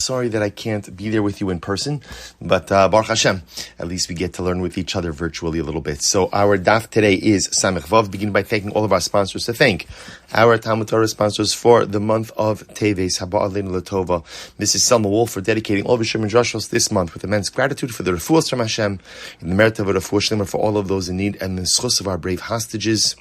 Sorry that I can't be there with you in person, but Baruch Hashem, at least we get to learn with each other virtually a little bit. So our daf today is Samech Vav, beginning by thanking all of our sponsors. To thank our Talmud Torah sponsors for the month of Teves, Haba Aleinu Latova, Mrs. Selma Wolf for dedicating all of Rishon and Drashos this month with immense gratitude for the refuahs from Hashem, and the merit of a refuah shlema for all of those in need, and the schus of our brave hostages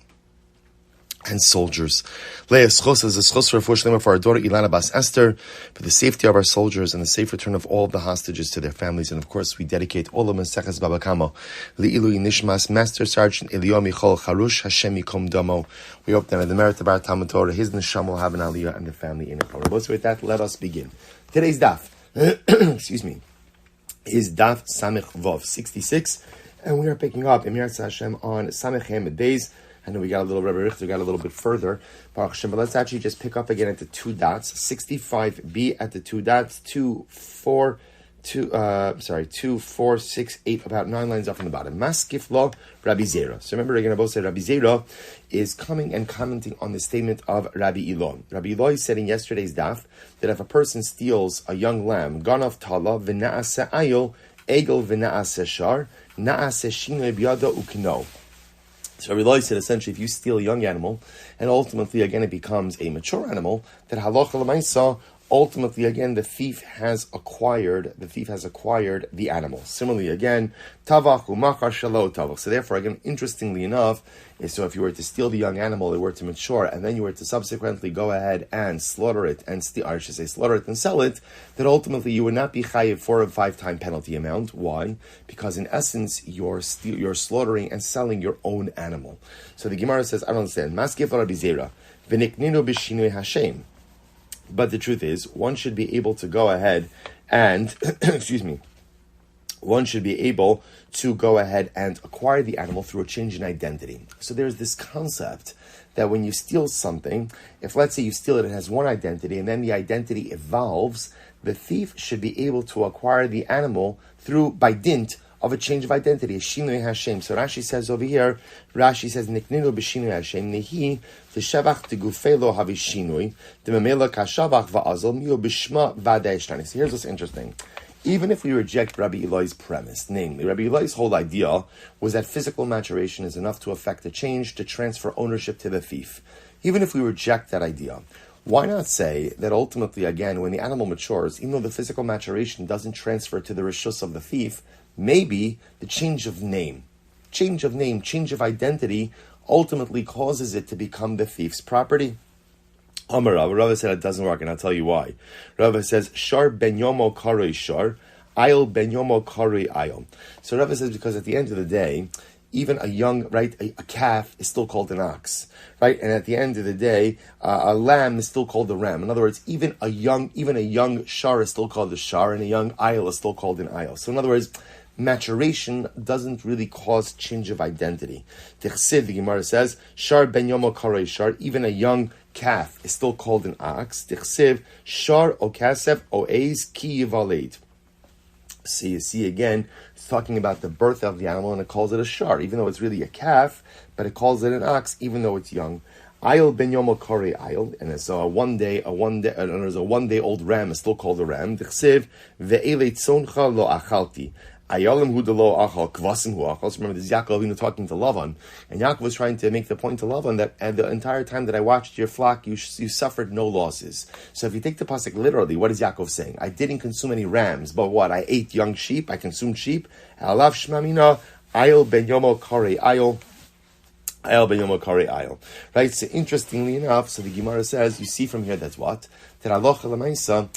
and soldiers. Leah Schos is a schos for refuah for our daughter Ilana Bas Esther, for the safety of our soldiers and the safe return of all of the hostages to their families. And of course, we dedicate all of Maseches Bava Kamma Li'ilui Nishmas Master Sergeant Yomi Charush Hashem Yikom Damo. We hope that in the merit of our Talmud Torah, his neshama will have an aliyah and the family in it. So with that, let us begin. Today's daf, excuse me, is daf Samech Vav 66, and we are picking up Emir Hashem on Samech Hamed days. I know we got a little Rebbe Richter, got a little bit further, Baruch Hashem, but let's actually just pick up again at the two dots. 65b at the two dots, 2, 4, 6, 8, about 9 lines up from the bottom. Maskif lo Rabbi Zera. So remember again, I both said Rabbi Zera is coming and commenting on the statement of Rabbi Elon. Rabbi Elon said in yesterday's daf that if a person steals a young lamb, ganav tala v'na'aseh ayil, egel v'na'aseh shar, na'aseh shinoi biyada ukno. So Rabbi Eloi said essentially, if you steal a young animal, and ultimately again it becomes a mature animal, that halacha l'maisa, ultimately again the thief has acquired the animal. Similarly again, tavach u'machar shelo tavach. So therefore again, interestingly enough, so if you were to steal the young animal, it were to mature, and then you were to subsequently go ahead and slaughter it and slaughter it and sell it, that ultimately you would not be chayiv 4 or 5 time penalty amount. Why? Because in essence you're slaughtering and selling your own animal. So the Gemara says, I don't understand. Maskef Rabbi Zera v'nikninu b'shinui Hashem. But the truth is, one should be able to go ahead and, one should be able to go ahead and acquire the animal through a change in identity. So there's this concept that when you steal something, if let's say you steal it, it has one identity, and then the identity evolves, the thief should be able to acquire the animal by dint of a change of identity, Shinui Hashem. So Rashi says over here, Rashi says, Nikninu b'shinui Hashem, Nehi, t'shevach t'gufelo havishinui, t'memela kashavach va'azal, miyo b'shma v'adei. So here's what's interesting. Even if we reject Rabbi Elai's premise, namely, Rabbi Elai's whole idea was that physical maturation is enough to affect a change to transfer ownership to the thief. Even if we reject that idea, why not say that ultimately, again, when the animal matures, even though the physical maturation doesn't transfer to the rishus of the thief, maybe the change of identity ultimately causes it to become the thief's property? Amar Rava said it doesn't work, and I'll tell you why. Rava says, Shar ben yomo karei shar, ayil ben yomo karei ayil. So Rava says because at the end of the day, even a young, a calf is still called an ox, right? And at the end of the day, a lamb is still called a ram. In other words, even a young shar is still called a shar, and a young ayil is still called an ayil. So in other words, maturation doesn't really cause change of identity. Tichsiv, the Gemara says, Shar ben yomo karei shar, even a young calf is still called an ox. Tichsiv, Shar o kasef o eis ki yivaled. So you see again, it's talking about the birth of the animal, and it calls it a shar, even though it's really a calf, but it calls it an ox, even though it's young. Ayil ben yomo karei ayil, and so a one day old ram is still called a ram. Tichsiv, ve'ele tzoncha lo achalti. Ayolim hu delo achal, kvasim hu achal. Remember, this is Yaakov talking to Lavan, and Yaakov was trying to make the point to Lavan that the entire time that I watched your flock, you suffered no losses. So if you take the pasuk literally, what is Yaakov saying? I didn't consume any rams, but what? I ate young sheep. I consumed sheep. Alav shmamina ayil ben yomo karei ayil. Ayil ben yomo karei ayil. Right. So interestingly enough, so the Gemara says, you see from here that's what that halacha l'maisa.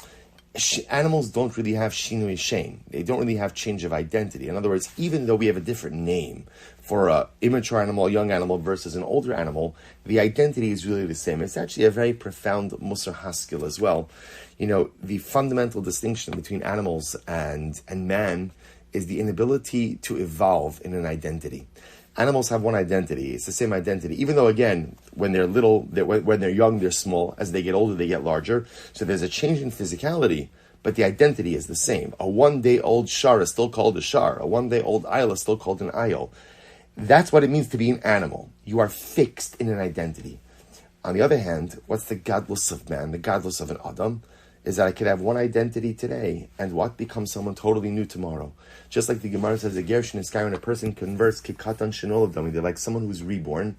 Animals don't really have shinui shame. They don't really have change of identity. In other words, even though we have a different name for an immature animal, a young animal versus an older animal, the identity is really the same. It's actually a very profound musar haskell as well. You know, the fundamental distinction between animals and man is the inability to evolve in an identity. Animals have one identity. It's the same identity. Even though, again, when they're little, when they're young, they're small. As they get older, they get larger. So there's a change in physicality, but the identity is the same. A one-day-old shar is still called a shar. A one-day-old ayil is still called an ayil. That's what it means to be an animal. You are fixed in an identity. On the other hand, what's the godless of man, the godless of an Adam? is that I could have one identity today and what becomes someone totally new tomorrow. Just like the Gemara says, the Gershon is when a person converts kikatan shenol of they're like someone who's reborn.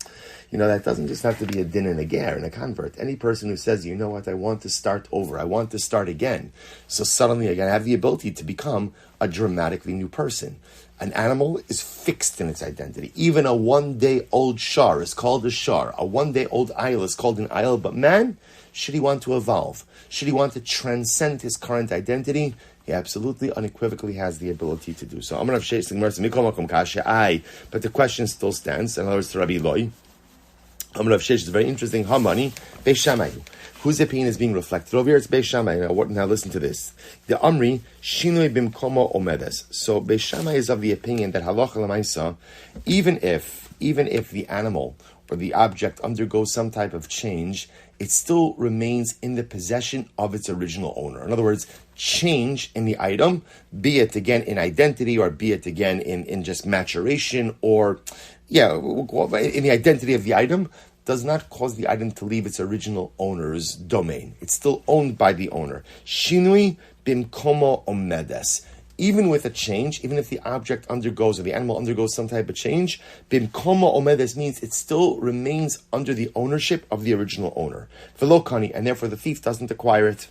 That doesn't just have to be a din and a ger and a convert. Any person who says, you know what, I want to start over, I want to start again. So suddenly again, I have the ability to become a dramatically new person. An animal is fixed in its identity. Even a one-day-old shar is called a shar. A one-day-old ayil is called an ayil. But man, should he want to evolve? Should he want to transcend his current identity? He absolutely, unequivocally has the ability to do so. But the question still stands. In other words, to Rabbi Loi, is very interesting. Hamani, Beishamai. Whose opinion is being reflected over here? It's Beis Shammai. Now listen to this. The Amri, Shinui bimkomo omedes. So Beis Shammai is of the opinion that halacha l'maisa, even if the animal or the object undergoes some type of change, it still remains in the possession of its original owner. In other words, change in the item, be it again in identity or be it again in just maturation or, in the identity of the item, does not cause the item to leave its original owner's domain. It's still owned by the owner. Shinui bimkomo omedes. Even with a change, even if the object undergoes or the animal undergoes some type of change, bimkomo omedes means it still remains under the ownership of the original owner. Velokani, and therefore the thief doesn't acquire it.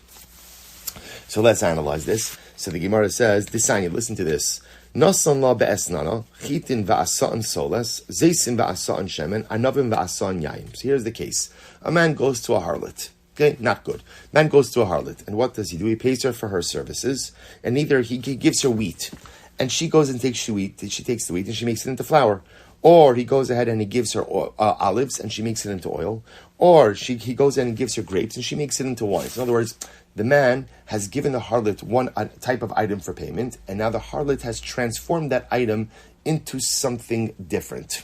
So let's analyze this. So the Gemara says, Disanya, listen to this. Nasan la be'esnana, chitin va'asa'an soles, zeisin va'asa'an shemen, anavim va'asa'an yaim. So here's the case. A man goes to a harlot. Okay, not good. Man goes to a harlot, and what does he do? He pays her for her services, and either he gives her wheat, and she goes and takes the wheat, and she makes it into flour. Or he goes ahead and he gives her olives, and she makes it into oil. Or he goes in and gives her grapes, and she makes it into wine. So in other words, the man has given the harlot one type of item for payment, and now the harlot has transformed that item into something different.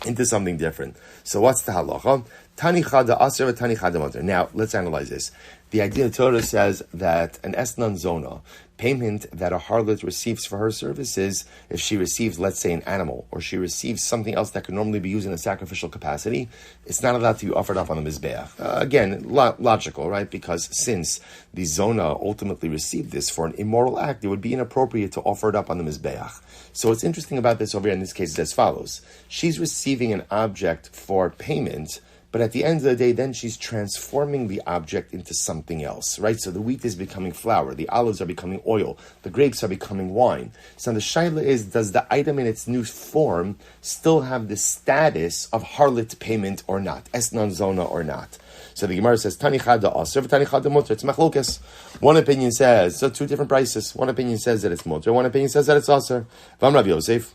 So what's the halacha? Tani chada aser, tani chada mater. Now, let's analyze this. The idea of Torah says that an esnan zona, payment that a harlot receives for her services, if she receives, let's say, an animal, or she receives something else that could normally be used in a sacrificial capacity, it's not allowed to be offered up on the Mizbeach. Again, logical, right? Because since the zona ultimately received this for an immoral act, it would be inappropriate to offer it up on the Mizbeach. So what's interesting about this over here in this case is as follows. She's receiving an object for payment, but at the end of the day, then she's transforming the object into something else, right? So the wheat is becoming flour, the olives are becoming oil, the grapes are becoming wine. So the shaila is, does the item in its new form still have the status of harlot payment or not, esnan zona or not? So the Gemara says, Tani chada aser, Tani chada muter. It's machlokes. One opinion says, so two different prices. One opinion says that it's muter, one opinion says that it's aser. Vam Rav Yosef.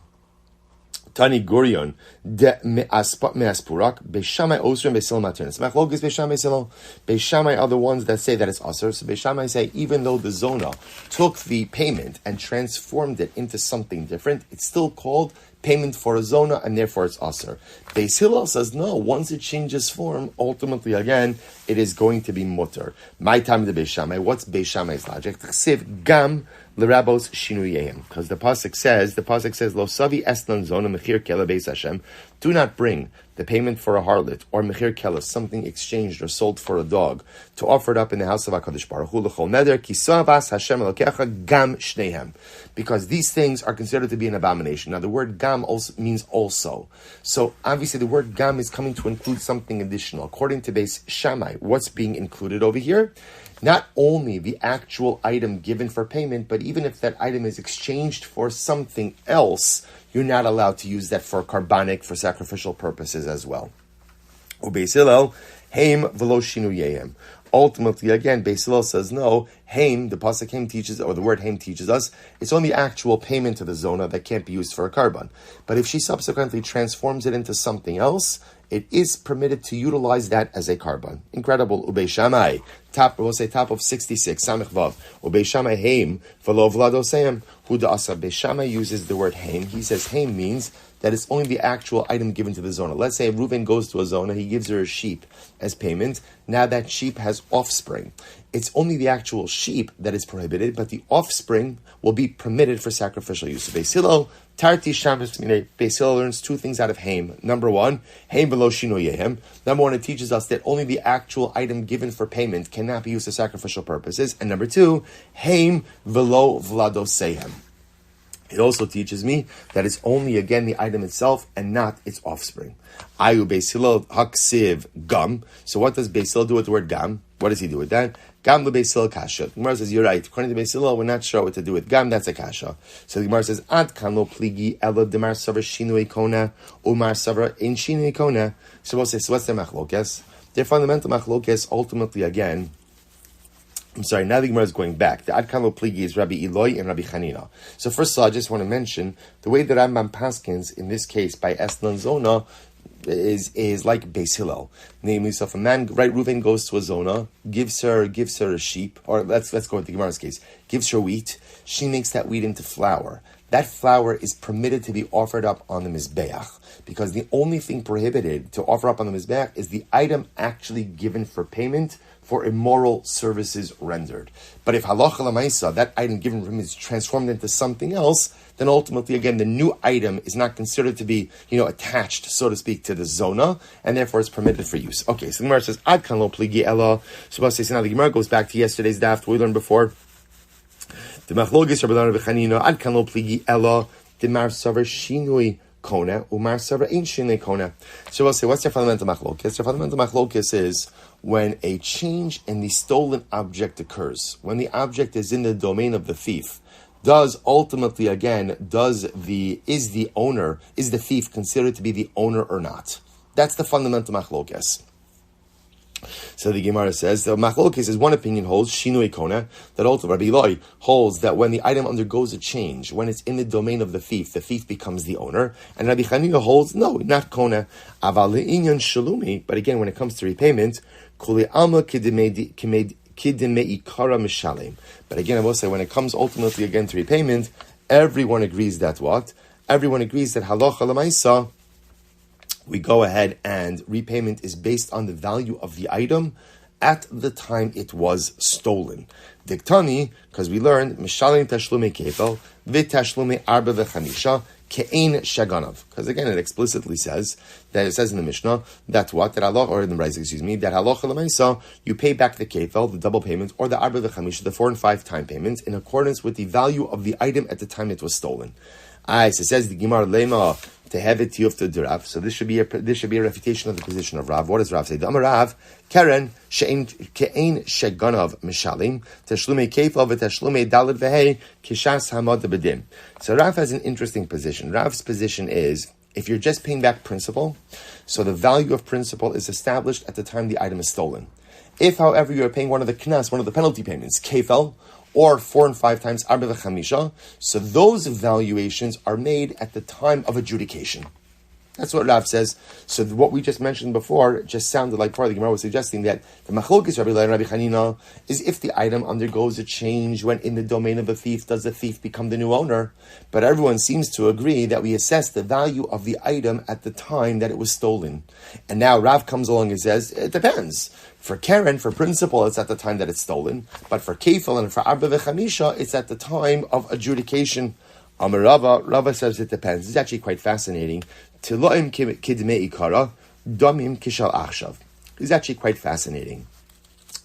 Tani Gurion de me'aspurak Beishamai osrim Beisil maternis. Machlokes Beishamai Silo. Beishamai are the ones that say that it's aser. So Beishamai say even though the zona took the payment and transformed it into something different, it's still called payment for a zona, and therefore it's aser. Beis Hillel says no. Once it changes form, ultimately again it is going to be mutter. My time to Beis Shammai. What's Beis Shammai's logic? Chsiv gam l'rabos shinuyehim, because the pasuk says lo savi esnan zona mechir kela beis Hashem. Do not bring the payment for a harlot or mechir kela, something exchanged or sold for a dog, to offer it up in the house of HaKadosh Baruch Hu l'chol neder kisavas Hashem elokecha gam shnehem, because these things are considered to be an abomination. Now the word gam also means also. So obviously the word gam is coming to include something additional. According to Beis Shammai, what's being included over here? Not only the actual item given for payment, but even if that item is exchanged for something else, you're not allowed to use that for carbonic, for sacrificial purposes as well. Beis Hillel, heim v'lo shinuyehim. Ultimately, again, Beis Hillel says no. Haim, the pasuk haim teaches, or the word haim teaches us, it's only actual payment to the zona that can't be used for a carbon. But if she subsequently transforms it into something else, it is permitted to utilize that as a carbon. Incredible. Ubei Shammai, top of 66, Samech Vav. Ubei Shammai haim v'lo v'lado seim. Hu da'asa. Beis Shammai uses the word haim. He says haim means that it's only the actual item given to the zona. Let's say Reuven goes to a zona, he gives her a sheep as payment. Now that sheep has offspring. it's only the actual sheep that is prohibited, but the offspring will be permitted for sacrificial use. So Beis Hillel, Tarti Shabbos Minei, Beis Hillel learns two things out of Haim. Number one, Haim v'lo shinoyehem. Number one, it teaches us that only the actual item given for payment cannot be used for sacrificial purposes. And number two, Haim v'lo vladosehem. It also teaches me that it's only, again, the item itself and not its offspring. Ayu Beis Hillel haksiv gam. So what does Beis Hillel do with the word gam? What does he do with that? Gam leBeis Hillel kasha. The Gemara says, you're right. According to Beis Hillel, we're not sure what to do with gam. That's a kasha. So the Gemara says, ad kan lo pligi ela demar savar shinui kona umar savar in shinui kona. So we'll say, so what's their machlokes? Their fundamental machlokes ultimately, again, now the Gemara is going back. The Ad Kan Lo Pligi is Rabbi Eloi and Rabbi Chanina. So first of all, I just want to mention the way the Rambam paskins in this case by Eslan Zona is like Beis Hillel. Namely, so if a man, right, Reuven goes to a Zona, gives her a sheep, or let's go with the Gemara's case, gives her wheat, she makes that wheat into flour. That flour is permitted to be offered up on the Mizbeach, because the only thing prohibited to offer up on the Mizbeach is the item actually given for payment for immoral services rendered. But if halacha l'maisa, that item given from him is transformed into something else, then ultimately, again, the new item is not considered to be, attached, so to speak, to the zona, and therefore it's permitted for use. Okay, so the Gemara says, Ad kan lo pligi ela. So now the Gemara goes back to yesterday's daf, we learned before. The machlokes Rabbi Eloi and Rabbi Chanina, Ad kan lo pligi ela, demar savar shinui kona, umar savar ein shinui kona. So we'll say, what's their fundamental machlokes? Their fundamental machlokes is when a change in the stolen object occurs, when the object is in the domain of the thief, is the thief considered to be the owner or not? That's the fundamental machlokes. So the Gemara says, the machlokes is one opinion holds, shinui kona, that also Rabbi Eloi holds that when the item undergoes a change, when it's in the domain of the thief becomes the owner. And Rabbi Chanina holds, no, not kona, aval le'inyan shalumi, but again, when it comes to repayment, kuli alma kidimei ikara mishalim. But again, I will say, when it comes ultimately again to repayment, everyone agrees that what? Everyone agrees that halacha l'maisa, we go ahead and repayment is based on the value of the item at the time it was stolen. Diktani, because we learned, mishalim tashlumi kefel, v'tashlumi arba v'chamisha, ke'ein shaganav. Because again, it explicitly says, that it says in the Mishnah, that what? That Allah, or in the Rise, that halacha l'maisa, you pay back the kefel, the double payment, or the arba v'chamisha, the 4 and 5 time payments, in accordance with the value of the item at the time it was stolen. So it says the Gemara lema to have it to the Rav. So this should be a refutation of the position of Rav. What does Rav say? The Amar Rav Keren she'ein sheganav mishalim teshlumei kefal v'teshlumei daled v'hei kishas hamad bedim. So Rav has an interesting position. Rav's position is, if you're just paying back principal, so the value of principal is established at the time the item is stolen. If, however, you are paying one of the knas, one of the penalty payments, kefal, or 4 and 5 times arba v'chamisha, so those valuations are made at the time of adjudication. That's what Rav says. So what we just mentioned before just sounded like part of the Gemara was suggesting that the machlokes Rabbi Eloi and Rabbi Chanina is if the item undergoes a change when in the domain of a thief, does the thief become the new owner? But everyone seems to agree that we assess the value of the item at the time that it was stolen. And now Rav comes along and says, it depends. For Keren, for principal, it's at the time that it's stolen. But for Kefal and for Arba v'Chamisha, it's at the time of adjudication. Amar Rava says it depends. It's actually quite fascinating. Tiloim kidmei ikara, domim kishal achshav. It's actually quite fascinating.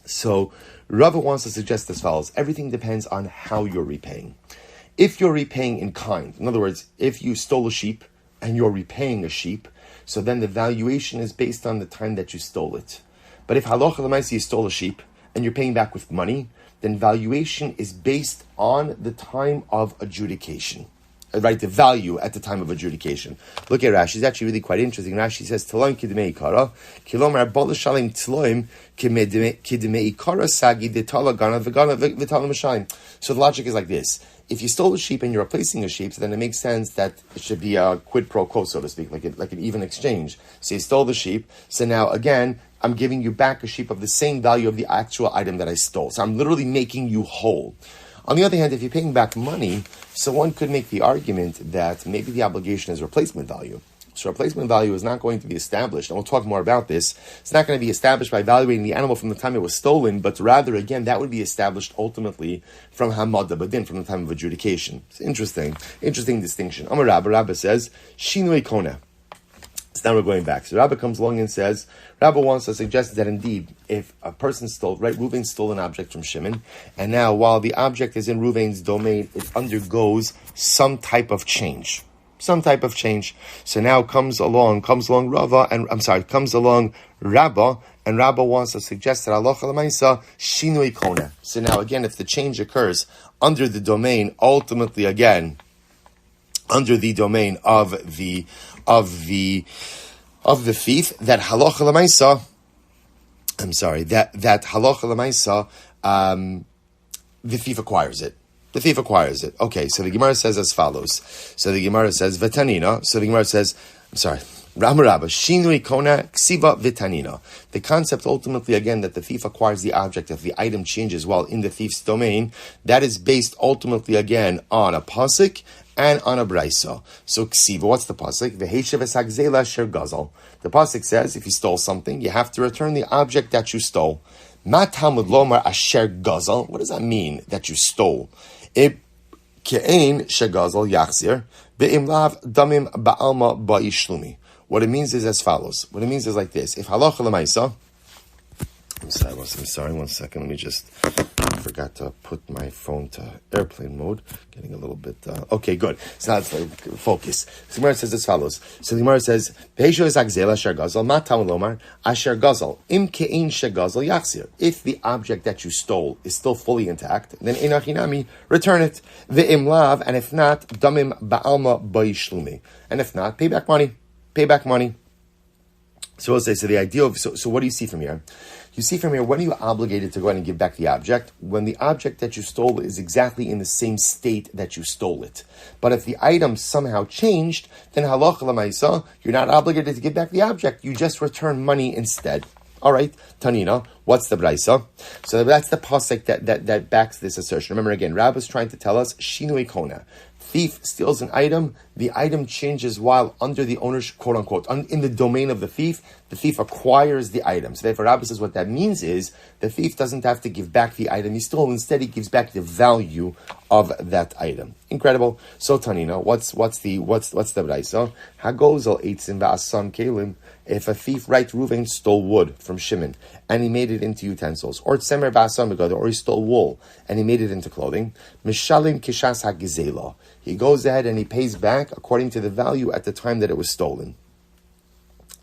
So Rava wants to suggest as follows. Everything depends on how you're repaying. If you're repaying in kind, in other words, if you stole a sheep and you're repaying a sheep, so then the valuation is based on the time that you stole it. But if halacha l'maisa you stole a sheep and you're paying back with money, then valuation is based on the time of adjudication. Right, the value at the time of adjudication. Look at Rashi. It's actually really quite interesting. Rashi says, "Taloim kidmei ikara, kilomar bol shalim taloim kidmei ikara sagi detala gana v'gana v'tala m'shalim." So the logic is like this: if you stole a sheep and you're replacing a sheep, so then it makes sense that it should be a quid pro quo, so to speak, like an even exchange. So you stole the sheep. So now again, I'm giving you back a sheep of the same value of the actual item that I stole. So I'm literally making you whole. On the other hand, if you're paying back money, so one could make the argument that maybe the obligation is replacement value. So replacement value is not going to be established, and we'll talk more about this. It's not going to be established by evaluating the animal from the time it was stolen, but rather, again, that would be established ultimately from Hamada Badin, from the time of adjudication. It's interesting distinction. Amar Rabba says, Shinui Kona. So now we're going back. So Rabbi comes along and says, Rabbi wants to suggest that indeed, if a person stole, right, Reuven stole an object from Shimon, and now while the object is in Reuven's domain, it undergoes some type of change. So now comes along Rabba, and Rabba wants to suggest that Allah Lamaisa Shinui Kona. So now again, if the change occurs under the domain, ultimately again, under the domain of the thief, that halacha l'maisa, that halacha l'maisa, the thief acquires it. Okay, so the Gemara says as follows. So the Gemara says v'tanina. So the Gemara says, Rabba, Shinui Kona Ksiva Vitanina. The concept ultimately, again, that the thief acquires the object if the item changes while in the thief's domain, that is based ultimately, again, on a pasuk and on a braisa. So Ksiva, what's the pasuk? V'heishav esagzela sher gazal. The pasuk says, if you stole something, you have to return the object that you stole. Ma Talmud lomar asher gazal. What does that mean, that you stole? Ke'ein shegazal yachzir ve'im lav damim ba'alma ba'ishlumi. What it means is as follows. What it means is like this. If halacha l'maisa, I'm sorry, one second. Let me I forgot to put my phone to airplane mode. Getting a little bit, okay, good. So now it's focus. So the Gemara says as follows. So the Gemara says, V'heisho es agzela asher gazal, ma Talmud lomar asher gazal, im ke'in shegazal yachzir. If the object that you stole is still fully intact, then enachinami, return it. Ve'im lav, and if not, damim ba'alma ba'ishlumi. And if not, pay back money. So we'll say, so the idea of, so what do you see from here? You see from here, when are you obligated to go ahead and give back the object? When the object that you stole is exactly in the same state that you stole it. But if the item somehow changed, then halacha l'maisa, you're not obligated to give back the object. You just return money instead. All right, Tanina, what's the braisa? So that's the pasuk that backs this assertion. Remember again, Rabbi's trying to tell us, Shinui Kona. Thief steals an item, the item changes while under the ownership, quote unquote, in the domain of the thief acquires the item. So therefore, Rabbi says what that means is the thief doesn't have to give back the item he stole, instead he gives back the value of that item. Incredible. So Tanina, what's the braisa? Hagozal eitzim va'asan kelim. If a thief, right, Reuven stole wood from Shimon and he made it into utensils, or tzemer va'asan begada, or he stole wool and he made it into clothing, mishalim kishas hagizela. He goes ahead and he pays back according to the value at the time that it was stolen.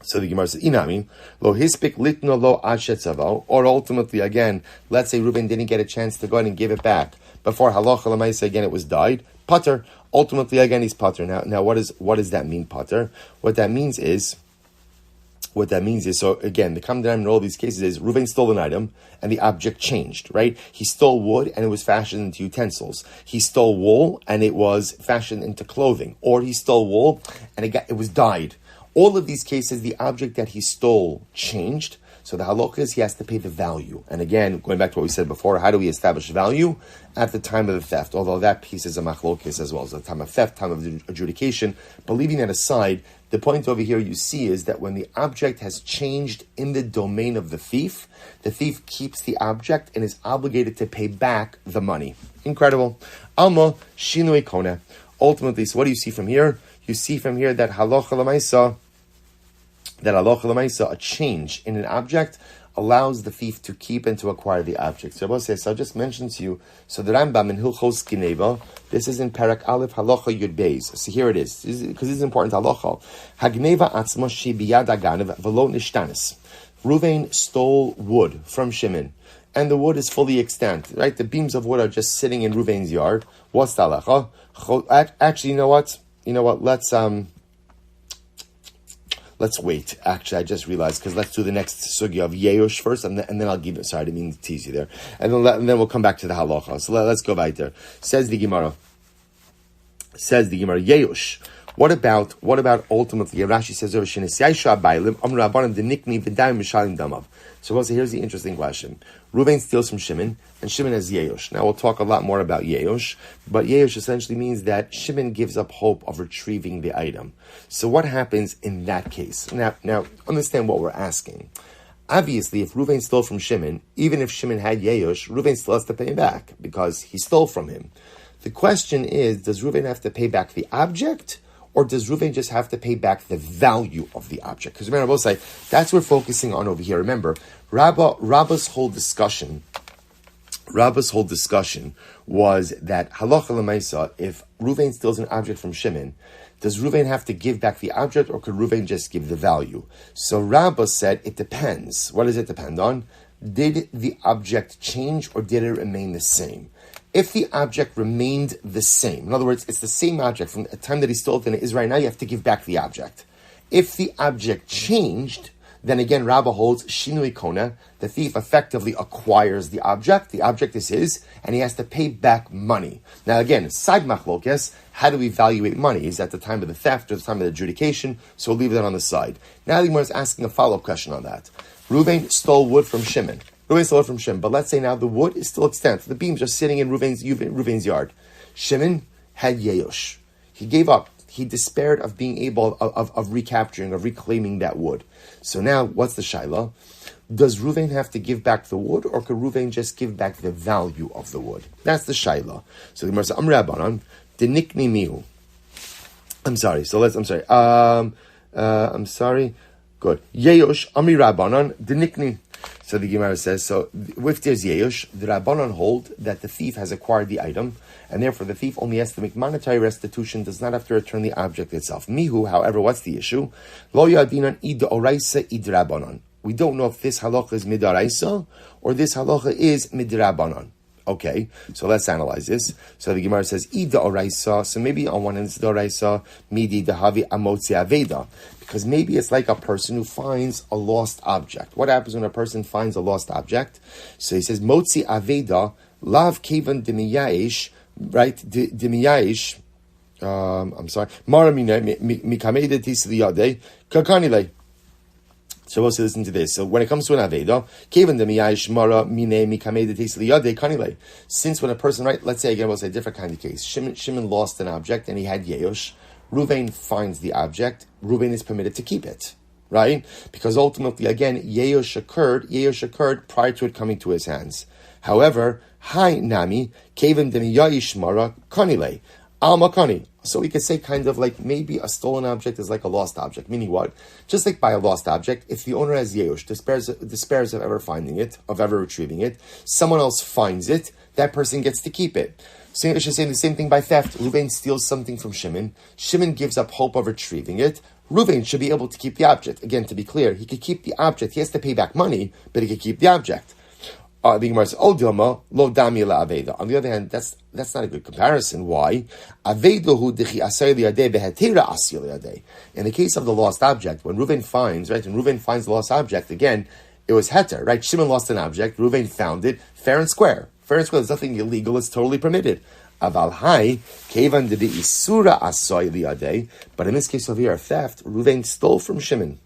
So the Gemara says, Inami, lo hispik litno lo ashetzavo, or ultimately, again, let's say Reuben didn't get a chance to go ahead and give it back before halacha l'maisa, again, it was died. Pater, ultimately, again, he's pater. Now, what does that mean, pater? What that means is, so again, the common denominator in all these cases is Reuven stole an item and the object changed, right? He stole wood and it was fashioned into utensils. He stole wool and it was fashioned into clothing. Or he stole wool and it was dyed. All of these cases, the object that he stole changed. So the halakha is he has to pay the value. And again, going back to what we said before, how do we establish value? At the time of the theft, although that piece is a machlokes as well. So the time of theft, time of adjudication. But leaving that aside, the point over here you see is that when the object has changed in the domain of the thief keeps the object and is obligated to pay back the money. Incredible. Alma shinui kona. Ultimately, so what do you see from here? You see from here that halacha l'maisa, a change in an object allows the thief to keep and to acquire the object. So I'll just mention to you, so the Rambam in Hilchos Gineva, this is in Parak Aleph Halacha Yud Beis. So here it is, because this is important halacha. Hagneva atzma she biyad aganev v'lo nishtanis. Reuven stole wood from Shimon, and the wood is fully extant, right? The beams of wood are just sitting in Reuven's yard. What's the halacha? Actually, you know what? Let's wait. Actually, I just realized, because let's do the next sugya of Yeush first, and then I'll give it. Sorry, I didn't mean to tease you there. And then we'll come back to the halacha. So let's go right there. Says the Gemara. Yeush. What about ultimately? Rashi says over so here's the interesting question. Reuven steals from Shimon, and Shimon has Yeosh. Now we'll talk a lot more about Yeosh, but Yeosh essentially means that Shimon gives up hope of retrieving the item. So what happens in that case? Now understand what we're asking. Obviously, if Reuven stole from Shimon, even if Shimon had Yeosh, Reuven still has to pay him back because he stole from him. The question is, does Reuven have to pay back the object, or does Reuven just have to pay back the value of the object? Because remember, both sides, that's what we're focusing on over here. Remember, Rabba's whole discussion was that halacha l'maisa, if Reuven steals an object from Shimon, does Reuven have to give back the object, or could Reuven just give the value? So Rabba said it depends. What does it depend on? Did the object change, or did it remain the same? If the object remained the same, in other words, it's the same object from the time that he stole it and it is right now, you have to give back the object. If the object changed, then again, Rabba holds shinui kona, the thief effectively acquires the object is his, and he has to pay back money. Now again, side machlokes, how do we evaluate money? Is at the time of the theft or the time of the adjudication? So we'll leave that on the side. Now the Gemara is asking a follow-up question on that. Reuven stole wood from Shimon. But let's say now the wood is still extant. The beams are sitting in Reuven's yard. Shimon had Yeosh. He gave up. He despaired of being able of recapturing, of reclaiming that wood. So now, what's the shaila? Does Reuven have to give back the wood, or could Reuven just give back the value of the wood? That's the shaila. So the Gemara says, Rabbanan, denikni mihu. I'm sorry. Good. Yeosh, Amri Rabbanan, denikni. So the Gemara says, so if there's Yeosh, the Rabbanan hold that the thief has acquired the item, and therefore the thief only has to make monetary restitution, does not have to return the object itself. Mihu, however, what's the issue? Lo yadinan id oraisa id Rabbanan. We don't know if this halacha is midaraisa or this halacha is midrabanan. Okay, so let's analyze this. So the Gemara says, ida oraisa. So maybe on one hand it's oraisa, midi dahavi amotzi aveda. Because maybe it's like a person who finds a lost object. What happens when a person finds a lost object? So he says, motzi aveda, lav kevan demiyayish, right? Demiyayish, mara mikameda tis liyade, kakanile. So we'll listen to this. So when it comes to an Aveda, since when a person, right, let's say again, we'll say a different kind of case. Shimon lost an object and he had Yeosh. Reuven finds the object. Reuven is permitted to keep it, right? Because ultimately, again, Yeosh occurred prior to it coming to his hands. However, Hai Nami, Kevin Demiyayish Mara, Kanile, Alma Kani. So we could say kind of like maybe a stolen object is like a lost object. Meaning what? Just like by a lost object, if the owner has Yeosh, despairs of ever finding it, of ever retrieving it, someone else finds it, that person gets to keep it. So I should say the same thing by theft. Reuven steals something from Shimon. Shimon gives up hope of retrieving it. Reuven should be able to keep the object. Again, to be clear, he could keep the object. He has to pay back money, but he could keep the object. The Gemara says, lo dami la aveda. On the other hand, that's not a good comparison. Why? In the case of the lost object, when Reuven finds the lost object, again, it was heter, right? Shimon lost an object, Reuven found it, fair and square. Fair and square, there's nothing illegal, it's totally permitted. Aval hai, kevan de isura asoy liadeh. But in this case over here, theft, Reuven stole from Shimon.